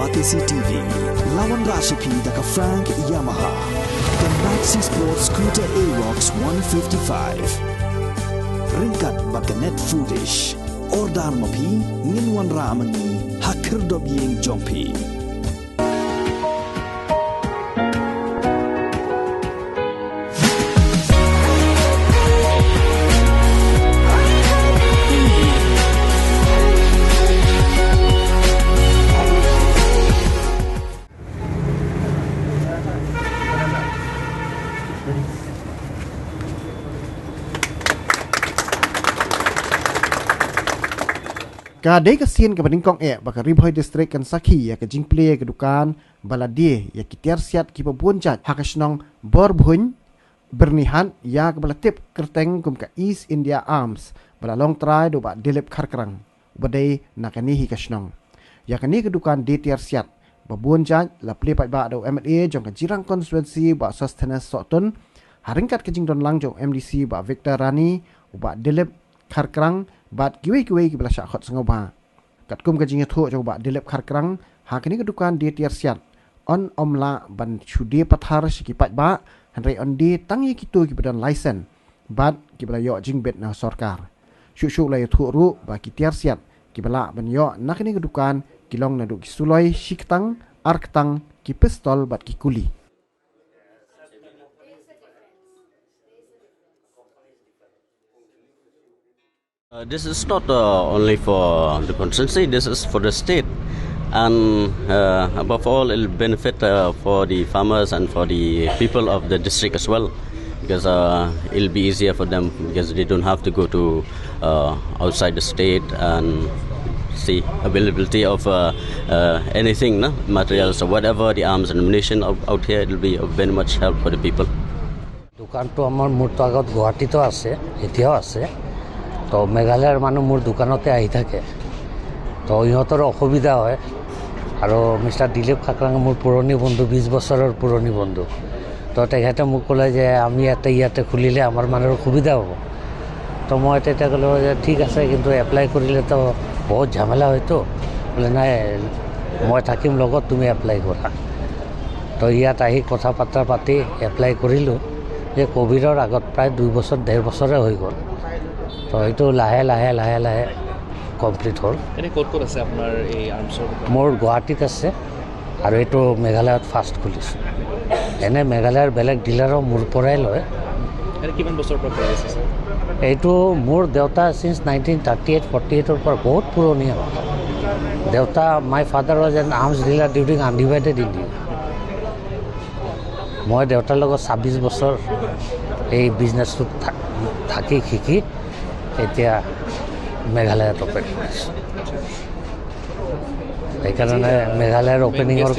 Batisi TV, Lawan Rashipi Daka Frank Yamaha, the Maxi Sports Scooter Aerox 155. Ringkat Baganet Foodish, Ordar Mapi, Ninwan Ramani, Hakir Dobying Jompi. Kadai kasian ke peningkong baka Ribhoi District kan Sakhi ya ke jingple ke dukan baladie ya kitiar siat ki pebuncat hakasnong borbhun bernihan ya ke balatip kerteng kum ka East India Arms balalong try do ba dilip kharkrang badai nakani hi kasnong ya kani ke dukan ditiar siat babuncat la ple pai ba do MLA jong ka jirang constituency ba sustenance sotun haringkat ke jingdon lang jong MDC ba Victor Rani ba dilip kharkrang bat kiwi-kiwi ki bela syakot sengoba kat kum kajing thu coba dilep kharkrang hakini kedukan dia tiar siat on omla ban chudi pathar sikipat ba hanrei on di tangi kitu ki badan license bat ki bela yo jingbet na sarkar syuk-syuk lai thu ru ba ki tiar siat ki bela ban yo nakini kedukan kilong na du ki suloi siktang arktang ki pistol bat ki kuli. This is not only for the constituency, this is for the state, and above all it will benefit for the farmers and for the people of the district as well, because it will be easier for them because they don't have to go to outside the state and see availability of anything, no? Materials or whatever, the arms and ammunition out here. It will be of very much help for the people. দোকানটো আমাৰ মোৰটো আগত গুৱাহাটীতো আছে, এতিয়াও আছে। তো মেঘালয়ৰ মানুহ মোৰ দোকানতে আহি থাকে, তো ইহঁতৰ অসুবিধা হয়। আৰু মিষ্টাৰ দিলীপ খাকৰাং মোৰ পুৰণি বন্ধু, 20 বছৰৰ পুৰণি বন্ধু। তো তেখেতে মোক ক'লে যে আমি ইয়াতে খুলিলে আমাৰ মানুহৰ সুবিধা হ'ব। তো মই তেতিয়া ক'লোঁ যে ঠিক আছে, কিন্তু এপ্লাই কৰিলেতো বহুত ঝামেলা হয়তো। বোলে নাই, মই থাকিম লগত, তুমি এপ্লাই কৰা। তো ইয়াত আহি কথা বাৰ্তা পাতি এপ্লাই কৰিলোঁ যে ক'ভিডৰ আগত প্ৰায় 2 বছৰ 1.5 বছৰে হৈ গ'ল। তো এইটো লাহে লাহে কমপ্লিট হ'ল। ক'ত আছে আপোনাৰ এই আৰ্মছৰ? মোৰ গুৱাহাটীত আছে আৰু এইটো মেঘালয়ত ফাৰ্ষ্ট খুলিছোঁ। এনে মেঘালয়ৰ বেলেগ ডিলাৰো মোৰ পৰাই লয়। কিমান বছৰৰ পৰা কৰি আছে? এইটো মোৰ দেউতা চিন্স 1938-48ৰ পৰা বহুত পুৰণি হ'ল। দেউতা, my father was N arms dealer during undivided India. মই দেউতাৰ লগত 26 বছৰ এই বিজনেছটোত থাকি শিকি এতিয়া মেঘালয়ত অপেন কৰিছোঁ। সেইকাৰণে মেঘালয়ৰ অপেনিঙৰ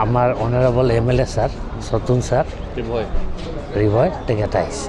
আমাৰ অনাৰেবল MLA ছাৰ, সতুন ছাৰ, ৰিভয় তেখেত আহিছে।